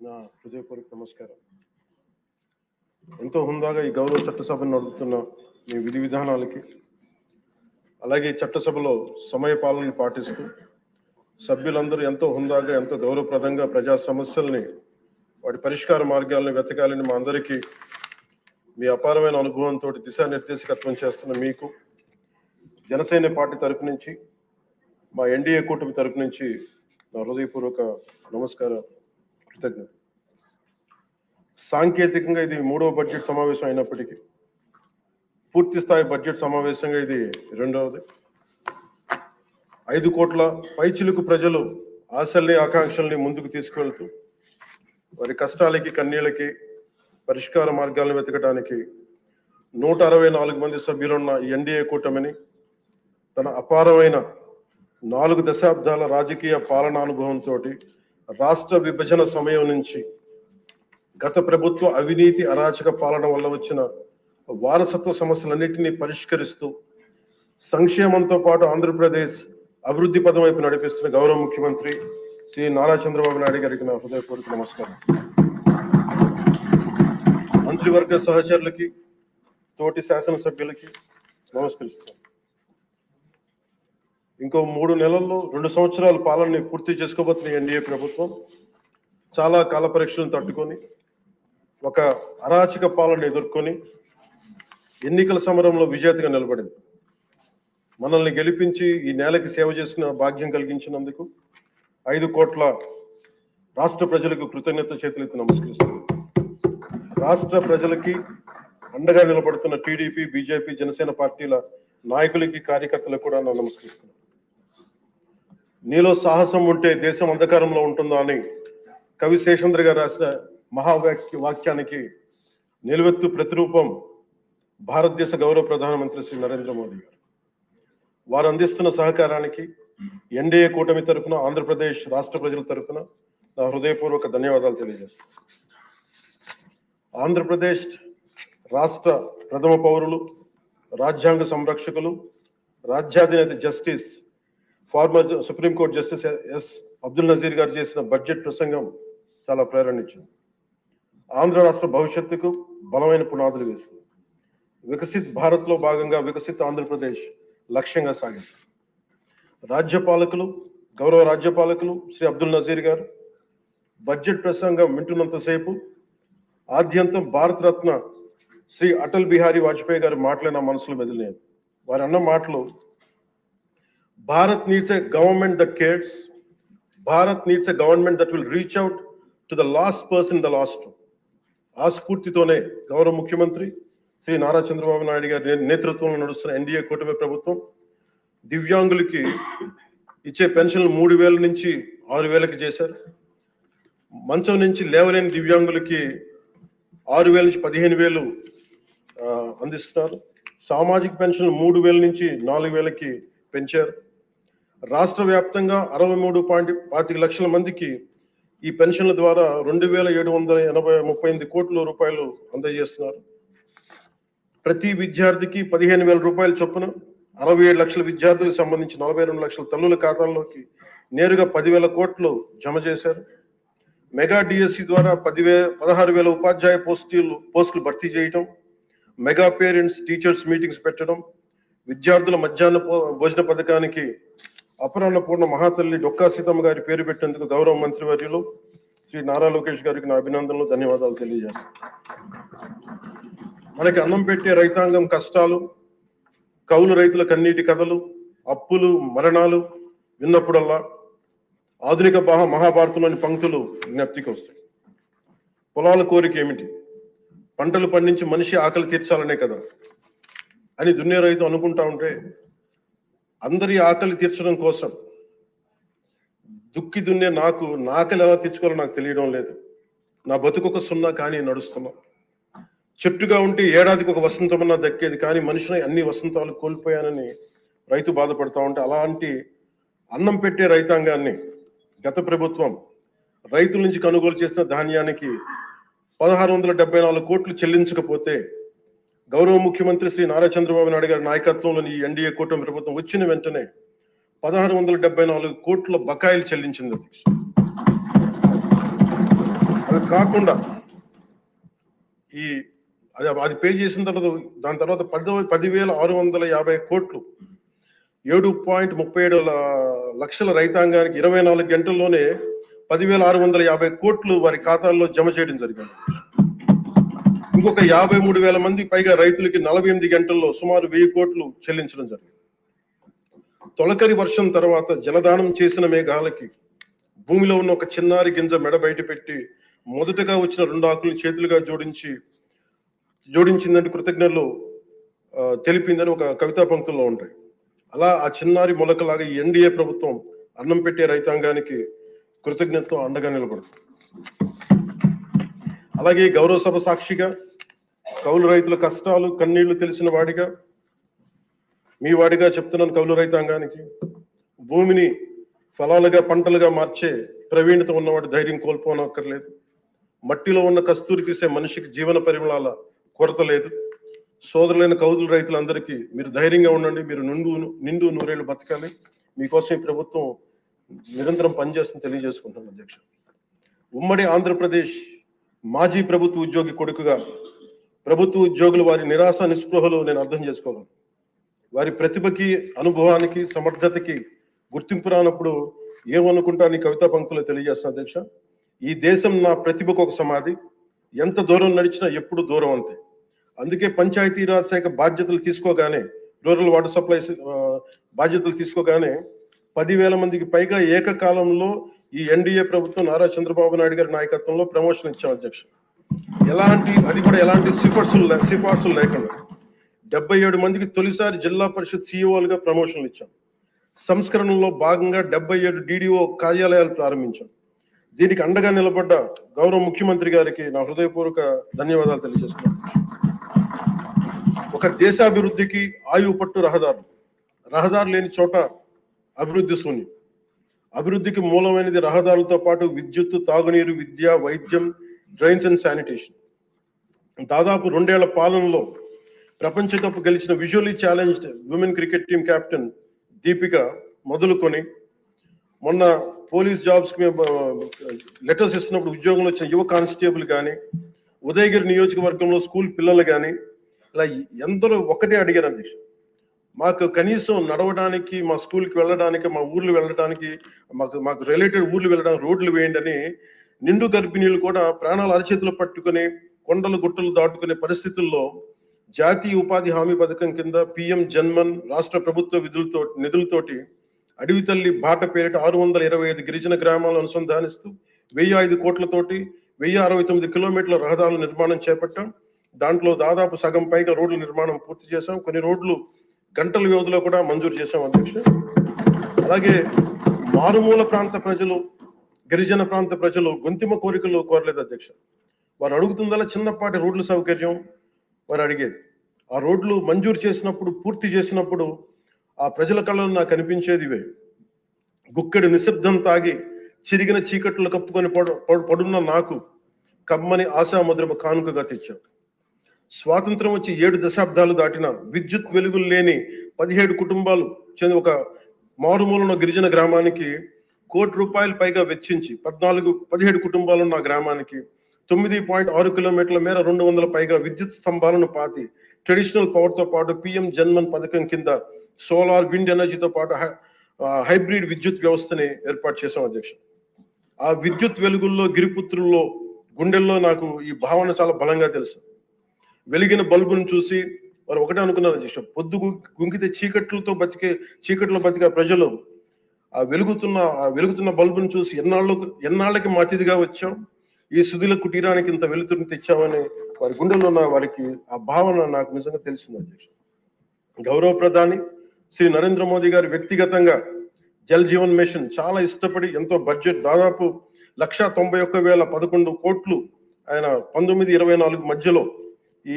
నా హృదయపూర్వక నమస్కారం. ఎంతో హుందాగా ఈ గౌరవ చట్టసభను నడుపుతున్న మీ విధి విధానాలకి, అలాగే చట్టసభలో సమయపాలనను పాటిస్తూ సభ్యులందరూ ఎంతో హుందాగా, ఎంతో గౌరవప్రదంగా ప్రజా సమస్యల్ని, వాటి పరిష్కార మార్గాలను వెతకాలని మా అందరికీ మీ అపారమైన అనుభవంతో దిశానిర్దేశకత్వం చేస్తున్న మీకు జనసేన పార్టీ తరపు నుంచి, మా ఎన్డీఏ కూటమి తరపు నుంచి నా హృదయపూర్వక నమస్కారం, కృతజ్ఞత. సాంకేతికంగా ఇది 3వ బడ్జెట్ సమావేశం అయినప్పటికీ పూర్తి స్థాయి బడ్జెట్ సమావేశంగా ఇది 2వది. 5 కోట్ల పైచిలుకు ప్రజలు ఆశల్ని, ఆకాంక్షల్ని ముందుకు తీసుకువెళ్తూ వారి కష్టాలకి, కన్నీళ్ళకి పరిష్కార మార్గాలను వెతకడానికి 164 మంది సభ్యులున్న ఎన్డీఏ కూటమిని తన అపారమైన 4 దశాబ్దాల రాజకీయ పాలనా అనుభవంతో రాష్ట్ర విభజన సమయం నుంచి గత ప్రభుత్వ అవినీతి, అరాచక పాలన వల్ల వచ్చిన వారసత్వ సమస్యలన్నింటినీ పరిష్కరిస్తూ సంక్షేమంతో పాటు ఆంధ్రప్రదేశ్ అభివృద్ధి పదం వైపు నడిపిస్తున్న గౌరవ ముఖ్యమంత్రి శ్రీ నారా చంద్రబాబు నాయుడు గారికి నా హృదయపూర్వక నమస్కారం. మంత్రివర్గ సహచరులకి, తోటి శాసనసభ్యులకి నమస్కరిస్తాను. ఇంకో 3 నెలల్లో 2 సంవత్సరాల పాలనని పూర్తి చేసుకోబోతున్న ఎన్డీఏ ప్రభుత్వం చాలా కాల పరీక్షలను తట్టుకొని ఒక అరాచక పాలన ఎదుర్కొని ఎన్నికల సమరంలో విజేతగా నిలబడింది. మనల్ని గెలిపించి ఈ నేలకి సేవ చేసిన భాగ్యం కలిగించినందుకు 5 కోట్ల రాష్ట్ర ప్రజలకు కృతజ్ఞత చేతులెత్తి నమస్కరిస్తున్నాను. రాష్ట్ర ప్రజలకి అండగా నిలబడుతున్న టీడీపీ, బీజేపీ, జనసేన పార్టీల నాయకులకి, కార్యకర్తలకు కూడా నా నమస్కరిస్తున్నాను. నీలో సాహసం ఉంటే దేశం అంధకారంలో ఉంటుందా అని కవి శేషేంద్ర గారు రాసిన వాక్యానికి నిలువెత్తు ప్రతిరూపం భారతదేశ గౌరవ ప్రధానమంత్రి శ్రీ నరేంద్ర మోదీ గారు. వారు అందిస్తున్న సహకారానికి ఎన్డీఏ కూటమి తరఫున, ఆంధ్రప్రదేశ్ రాష్ట్ర ప్రజల తరఫున నా హృదయపూర్వక ధన్యవాదాలు తెలియజేస్తాను. ఆంధ్రప్రదేశ్ రాష్ట్ర ప్రథమ పౌరులు, రాజ్యాంగ సంరక్షకులు, రాజ్యాధినేత justice, former supreme court justice S Abdul Nazeer గారు చేసిన బడ్జెట్ ప్రసంగం చాలా ప్రేరణించింది. ఆంధ్ర రాష్ట్ర భవిష్యత్తుకు బలమైన పునాదులు వేస్తుంది. వికసిత్ భారత్లో భాగంగా వికసిత్ ఆంధ్రప్రదేశ్ లక్ష్యంగా సాగింది. గౌరవ రాజ్యపాలకులు శ్రీ అబ్దుల్ నజీర్ గారు బడ్జెట్ ప్రసంగం వింటున్నంతసేపు ఆద్యంతం భారతరత్న శ్రీ అటల్ బిహారీ వాజ్పేయి గారి మాటలే నా మనసులో మెదిలినాయి. వారు అన్న మాటలు, Bharat needs a government that cares, Bharat needs a government that will reach out to the last person in the last. ఆ స్ఫూర్తితోనే గౌరవ ముఖ్యమంత్రి శ్రీ నారా చంద్రబాబు నాయుడు గారి నేతృత్వంలో నడుస్తున్న ఎన్డీఏ కూటమి ప్రభుత్వం దివ్యాంగులకి ఇచ్చే పెన్షన్లు 3,000 నుంచి 6,000కి చేశారు. మంచం నుంచి లేవలేని దివ్యాంగులకి 6,000 నుంచి 15,000 అందిస్తున్నారు. సామాజిక పెన్షన్లు 3,000 నుంచి 4,000కి పెంచారు. రాష్ట్ర వ్యాప్తంగా 63.25 లక్షల మందికి ఈ పెన్షన్ల ద్వారా 2,738 కోట్ల రూపాయలు అందజేస్తున్నారు. ప్రతి విద్యార్థికి 15,000 రూపాయల చొప్పున 67 లక్షల విద్యార్థులకు సంబంధించి 42 లక్షల తల్లుల ఖాతాల్లోకి నేరుగా 10,000 కోట్లు జమ చేశారు. మెగా డిఎస్సి ద్వారా 16,000 ఉపాధ్యాయ పోస్టులు భర్తీ చేయడం, మెగా పేరెంట్స్ టీచర్స్ మీటింగ్స్ పెట్టడం, విద్యార్థుల మధ్యాహ్న భోజన పథకానికి అపరాహ్న పూర్ణ మహాతల్లి డొక్కా సీతమ్మ గారి పేరు పెట్టేందుకు గౌరవ మంత్రివర్యులు శ్రీ నారా లోకేష్ గారికి నా అభినందనలు, ధన్యవాదాలు తెలియజేస్తాను. మనకి అన్నం పెట్టే రైతాంగం కష్టాలు, కౌలు రైతుల కన్నీటి కథలు, అప్పులు, మరణాలు విన్నప్పుడల్లా ఆధునిక మహాభారతంలోని పంక్తులు జ్ఞప్తికి వస్తాయి. పొలాల కోరిక ఏమిటి? పంటలు పండించి మనిషి ఆకలి తీర్చాలనే కదా అని దున్నే రైతు అనుకుంటా ఉంటే, అందరి ఆకలి తీర్చడం కోసం దుక్కి దున్నే నా ఆకలి ఎలా తీర్చుకోవాలో నాకు తెలియడం లేదు. నా బతుకొక సున్నా కానీ నడుస్తున్నా. చెట్టుగా ఉంటే ఏడాదికి ఒక వసంతమన్నా దక్కేది, కానీ మనిషిని అన్ని వసంతాలు కోల్పోయానని రైతు బాధపడతా ఉంటే, అలాంటి అన్నం పెట్టే రైతాంగాన్ని గత ప్రభుత్వం రైతుల నుంచి కొనుగోలు చేసిన ధాన్యానికి 1,674 కోట్లు చెల్లించకపోతే గౌరవ ముఖ్యమంత్రి శ్రీ నారా చంద్రబాబు నాయుడు గారి నాయకత్వంలోని ఈ ఎన్డీఏ కూటమి ప్రభుత్వం వచ్చిన వెంటనే 1,674 కోట్ల బకాయిలు చెల్లించింది. అది కాకుండా ఈ అది పే చేసిన తర్వాత దాని తర్వాత 10,650 కోట్లు 7.37 లక్షల రైతాంగానికి 24 గంటల్లోనే 10,650 కోట్లు వారి ఖాతాల్లో జమ చేయడం జరిగింది. ఇంకొక 53,000 మంది పైగా రైతులకి 48 గంటల్లో సుమారు 1000 కోట్లు చెల్లించడం జరిగింది. తొలకరి వర్షం తర్వాత జలదానం చేసిన మేఘాలకి భూమిలో ఉన్న ఒక చిన్నారి గింజ మెడ బయట పెట్టి మొదటగా వచ్చిన 2 ఆకులను చేతులుగా జోడించిందంటే కృతజ్ఞతలు తెలిపిందని ఒక కవితా పంక్తుల్లో ఉంటాయి. అలా ఆ చిన్నారి మొలకలాగా ఈ ఎన్డీఏ ప్రభుత్వం అన్నం పెట్టే రైతాంగానికి కృతజ్ఞతతో అండగా నిలబడుతుంది. అలాగే గౌరవ సభ సాక్షిగా కౌలు రైతుల కష్టాలు కన్నీళ్లు తెలిసిన వాడిగా మీ వాడిగా చెప్తున్నాను. కౌలు రైతాంగానికి భూమిని ఫలాలుగా పంటలుగా మార్చే ప్రవీణత ఉన్నవాడు ధైర్యం కోల్పోనక్కర్లేదు. మట్టిలో ఉన్న కస్తూరి తీసే మనిషికి జీవన పరిమళాల కొరత లేదు. సోదరులైన కౌలు రైతులందరికీ మీరు ధైర్యంగా ఉండండి. మీరు నిండు నూరేళ్లు బతకాలి. మీకోసం ఈ ప్రభుత్వం నిరంతరం పనిచేస్తుందని తెలియజేసుకుంటున్నాను అధ్యక్ష. ఉమ్మడి ఆంధ్రప్రదేశ్ మాజీ ప్రభుత్వ ఉద్యోగి కొడుకుగా ప్రభుత్వ ఉద్యోగులు వారి నిరాశ నిస్పృహలు నేను అర్థం చేసుకోగలను. వారి ప్రతిభకి అనుభవానికి సమర్థతకి గుర్తింపు రానప్పుడు ఏమనుకుంటాను ఈ కవితా పంక్తులు తెలియజేస్తాను అధ్యక్ష. ఈ దేశం నా ప్రతిభకు ఒక సమాధి, ఎంత దూరం నడిచినా ఎప్పుడు దూరం అంతే. అందుకే పంచాయతీరాజ్ శాఖ బాధ్యతలు తీసుకోగానే, రూరల్ వాటర్ సప్లైస్ బాధ్యతలు తీసుకోగానే 10,000 మందికి పైగా ఏకకాలంలో ఈ ఎన్డీఏ ప్రభుత్వం నారా చంద్రబాబు నాయుడు గారి నాయకత్వంలో ప్రమోషన్ ఇచ్చాం అధ్యక్ష. ఎలాంటి సిఫార్సులు లేకుండా 77 మందికి తొలిసారి జిల్లా పరిషత్ సిఇఓలుగా ప్రమోషన్లు ఇచ్చాం. సంస్కరణలో భాగంగా 77 డిడిఓ కార్యాలయాలు ప్రారంభించాం. దీనికి అండగా నిలబడ్డ గౌరవ ముఖ్యమంత్రి గారికి నా హృదయపూర్వక ధన్యవాదాలు తెలియజేస్తున్నాను. ఒక దేశాభివృద్ధికి ఆయువు పట్టు రహదారు లేని చోట అభివృద్ధి శూన్యం. అభివృద్ధికి మూలమైనది రహదారులతో పాటు విద్యుత్తు, తాగునీరు, విద్య, వైద్యం, డ్రైన్స్ అండ్ శానిటేషన్. దాదాపు 2 ఏళ్ల పాలనలో ప్రపంచ కప్ గెలిచిన visually challenged women cricket team captain Deepika మొదలుకొని మొన్న పోలీస్ జాబ్స్ కి లెటర్స్ ఇస్తున్నప్పుడు ఉద్యోగంలో వచ్చిన యువ కానిస్టేబుల్ కానీ, ఉదయగిరి నియోజకవర్గంలో స్కూల్ పిల్లలు కానీ, ఇలా ఎందరో ఒకటే అడిగారు అధ్యక్ష. మాకు కనీసం నడవడానికి, మా స్కూల్కి వెళ్ళడానికి, మా ఊర్లు వెళ్ళడానికి, మాకు రిలేటెడ్ ఊర్లు వెళ్ళడానికి రోడ్లు వేయండి అని నిండు గర్భిణీలు కూడా ప్రాణాలు అరచేతులు పట్టుకుని కొండలు గుట్టలు దాటుకునే పరిస్థితుల్లో జాతీయ ఉపాధి హామీ పథకం కింద పిఎం జన్మన్ రాష్ట్ర ప్రభుత్వ నిధులతోటి అడవి తల్లి బాట పేరిట 625 గిరిజన గ్రామాలను అనుసంధానిస్తూ 1005 కోట్లతోటి 1069 కిలోమీటర్ల రహదారుల నిర్మాణం చేపట్టాం. దాంట్లో దాదాపు సగం పైగా రోడ్ల నిర్మాణం పూర్తి చేశాం. కొన్ని రోడ్లు గంటల వ్యవధిలో కూడా మంజూరు చేశాం అధ్యక్ష. అలాగే మారుమూల ప్రాంత ప్రజలు, గిరిజన ప్రాంత ప్రజలు గొంతిమ కోరికలు కోరలేదు అధ్యక్ష. వారు అడుగుతుందల్లా చిన్నపాటి రోడ్ల సౌకర్యం వారు అడిగేది. ఆ రోడ్లు మంజూరు చేసినప్పుడు, పూర్తి చేసినప్పుడు ఆ ప్రజల కళ్ళలో నాకు కనిపించేది ఇవే. గుక్కెడు నిశ్శబ్దం తాగి చిరిగిన చీకట్లు కప్పుకొని పడున్న నాకు కమ్మని ఆశాముద్రమ కానుకగా తెచ్చాం. స్వాతంత్రం వచ్చి 7 దశాబ్దాలు దాటిన విద్యుత్ వెలుగులు లేని 17 కుటుంబాలు చెంది ఒక మారుమూలన గిరిజన గ్రామానికి ₹1 కోటి పైగా వెచ్చించి 17 కుటుంబాలున్న గ్రామానికి 9.6 కిలోమీటర్ల మేర 200 పైగా విద్యుత్ స్తంభాలను పాతి ట్రెడిషనల్ పవర్ తో పాటు పిఎం జన్మన్ పథకం కింద సోలార్, విండ్ ఎనర్జీతో పాటు హైబ్రిడ్ విద్యుత్ వ్యవస్థని ఏర్పాటు చేశాం అధ్యక్ష. ఆ విద్యుత్ వెలుగుల్లో, గిరిపుత్రుల్లో, గుండెల్లో నాకు ఈ భావన చాలా బలంగా తెలుసు. వెలిగిన బల్బును చూసి వారు ఒకటే అనుకున్నారు అధ్యక్ష, పొద్దు గుంకితే చీకట్లో బతికే ప్రజలు ఆ వెలుగుతున్న బల్బును చూసి ఎన్నాళ్ళకి మా అతిథిగా వచ్చాం, ఈ సుధీల కుటీరానికి ఇంత వెలుతురుని తెచ్చామని వారి గుండెల్లో ఉన్న వారికి ఆ భావన నాకు నిజంగా తెలిసింది అధ్యక్ష. గౌరవ ప్రధాని శ్రీ నరేంద్ర మోదీ గారు వ్యక్తిగతంగా జల్ జీవన్ మిషన్ చాలా ఇష్టపడి ఎంతో బడ్జెట్ దాదాపు 191,011 కోట్లు ఆయన 1924 మధ్యలో ఈ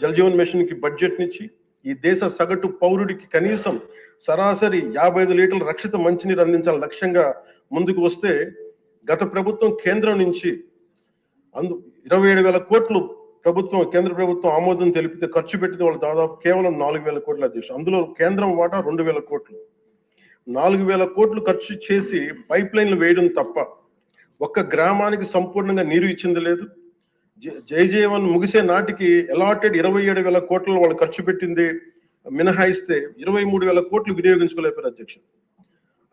జల్ జీవన్ మిషన్ కి బడ్జెట్ నిచ్చి ఈ దేశ సగటు పౌరుడికి కనీసం సరాసరి 55 లీటర్ల రక్షిత మంచినీరు అందించాలని లక్ష్యంగా ముందుకు వస్తే గత ప్రభుత్వం కేంద్రం నుంచి 27,000 కోట్లు కేంద్ర ప్రభుత్వం ఆమోదం తెలిపితే ఖర్చు పెట్టింది వాళ్ళు దాదాపు కేవలం 4,000 కోట్ల అధ్యక్ష. అందులో కేంద్రం వాటా 2,000 కోట్లు. 4,000 కోట్లు ఖర్చు చేసి పైప్ లైన్లు వేయడం తప్ప ఒక్క గ్రామానికి సంపూర్ణంగా నీరు ఇచ్చింది లేదు. జైజీవన్ ముగిసే నాటికి అలాటెడ్ 27,000 కోట్లు వాళ్ళు ఖర్చు పెట్టింది మినహాయిస్తే 23,000 కోట్లు వినియోగించుకోలేపారు అధ్యక్ష.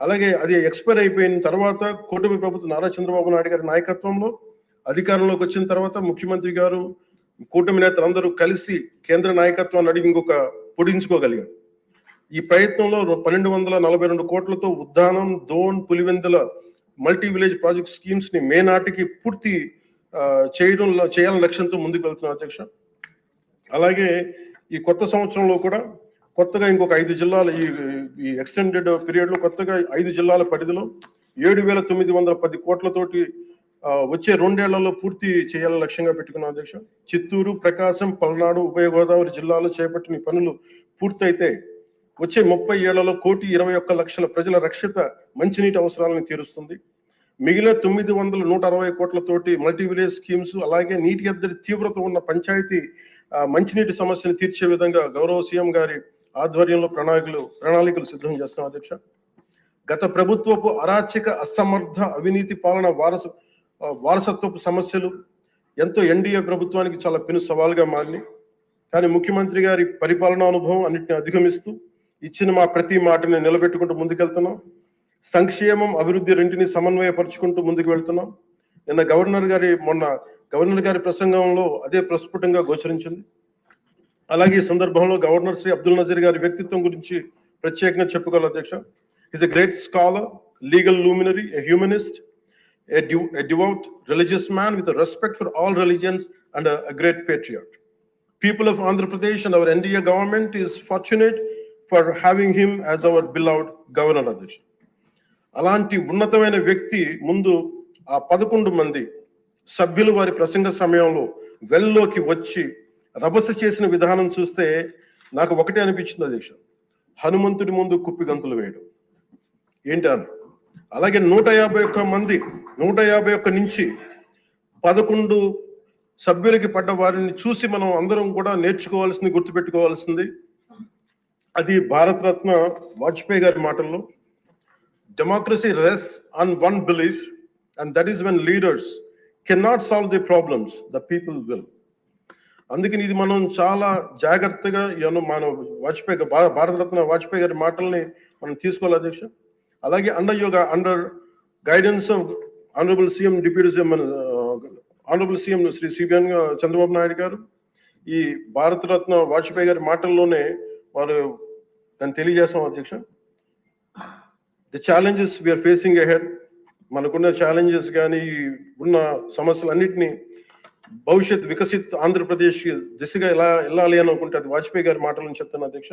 అలాగే అది ఎక్స్పైర్ అయిపోయిన తర్వాత కూటమి ప్రభుత్వం నారా చంద్రబాబు నాయుడు గారి నాయకత్వంలో అధికారంలోకి వచ్చిన తర్వాత ముఖ్యమంత్రి గారు కూటమి నేతలందరూ కలిసి కేంద్ర నాయకత్వాన్ని అడిగి ఇంకొక పొడించుకోగలిగారు. ఈ ప్రయత్నంలో 1,242 కోట్లతో Uddanam, Dhone, Pulivendula multi village project schemes ని మే నాటికి పూర్తి చేయాలని లక్ష్యంతో ముందుకు వెళ్తున్నారు అధ్యక్ష. అలాగే ఈ కొత్త సంవత్సరంలో కూడా కొత్తగా ఇంకొక 5 జిల్లాలు ఈ ఎక్స్టెండెడ్ పీరియడ్ లో కొత్తగా 5 జిల్లాల పరిధిలో 7,910 కోట్లతోటి వచ్చే 2 ఏళ్లలో పూర్తి చేయాలని లక్ష్యంగా పెట్టుకున్నాం అధ్యక్ష. చిత్తూరు, ప్రకాశం, పల్నాడు, ఉభయ గోదావరి జిల్లాలో చేపట్టిన పనులు పూర్తయితే వచ్చే 30 ఏళ్లలో 1,21,00,000 ప్రజల రక్షిత మంచినీటి అవసరాలను తీరుస్తుంది. మిగిలిన 960 కోట్లతోటి మల్టీ విలేజ్ స్కీమ్స్, అలాగే నీటి ఎద్దడి తీవ్రత ఉన్న పంచాయతీ మంచినీటి సమస్యను తీర్చే విధంగా గౌరవ సీఎం గారి ఆధ్వర్యంలో ప్రణాళికలు సిద్ధం చేస్తున్నాం అధ్యక్ష. గత ప్రభుత్వపు అరాచక, అసమర్థ, అవినీతి పాలన వారసత్వపు సమస్యలు ఎంతో ఎన్డీఏ ప్రభుత్వానికి చాలా పెను సవాల్గా మారినాయి. కానీ ముఖ్యమంత్రి గారి పరిపాలనా అనుభవం అన్నింటిని అధిగమిస్తూ ఇచ్చిన మా ప్రతి మాటని నిలబెట్టుకుంటూ ముందుకెళ్తున్నాం. సంక్షేమం, అభివృద్ధి రెంటిని సమన్వయపరుచుకుంటూ ముందుకు వెళ్తున్నాం. నిన్న గవర్నర్ గారి ప్రసంగంలో అదే ప్రస్ఫుటంగా గోచరించింది. అలాగే ఈ సందర్భంలో గవర్నర్ శ్రీ అబ్దుల్ నజీర్ గారి వ్యక్తిత్వం గురించి ప్రత్యేకంగా చెప్పుకోవాలి అధ్యక్ష. Is a great scholar, legal luminary, a humanist, a devout religious man with a respect for all religions and a great patriot. People of Andhra Pradesh and our NDA government is fortunate for having him as our beloved governor Adesh. అలాంటి ఉన్నతమైన వ్యక్తి ముందు ఆ 11 మంది సభ్యులు వారి ప్రసంగ సమయంలో వెల్లోకి వచ్చి రభస చేసిన విధానం చూస్తే నాకు ఒకటే అనిపించింది అధ్యక్ష, హనుమంతుడి ముందు కుప్పి గంతులు వేయడం ఏంటి. అలాగే 151 నుంచి 11 సభ్యులకి పడ్డ వారిని చూసి మనం అందరం కూడా నేర్చుకోవాల్సింది, గుర్తుపెట్టుకోవాల్సింది అది భారతరత్న వాజ్పేయి గారి మాటల్లో, democracy rest on one belief and that is when leaders cannot solve the problems, the people will. అందుకని ఇది మనం చాలా జాగ్రత్తగా మన భారతరత్న వాజ్పేయి గారి మాటల్ని మనం తీసుకోవాలి అధ్యక్ష. అలాగే under guidance of honourable CM deputy CM honourable CM Shri CBN Chandrababu Naidu garu ఈ భారతరత్న వాజ్పేయి గారి మాటల్లోనే వారు దాన్ని తెలియజేస్తాం అధ్యక్ష. The challenges we are facing ahead, మనకున్న ఛాలెంజెస్ కానీ ఉన్న సమస్యలన్నింటినీ భవిష్యత్ వికసిత్ ఆంధ్రప్రదేశ్ దిశగా ఎలా వెళ్ళాలి అని అనుకుంటే అది వాజ్పేయి గారి మాటలను చెప్తాను అధ్యక్ష.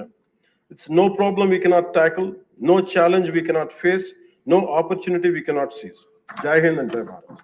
It's no problem we cannot tackle, no challenge we cannot face, no opportunity we cannot seize. Jai Hind and Jai Bharat.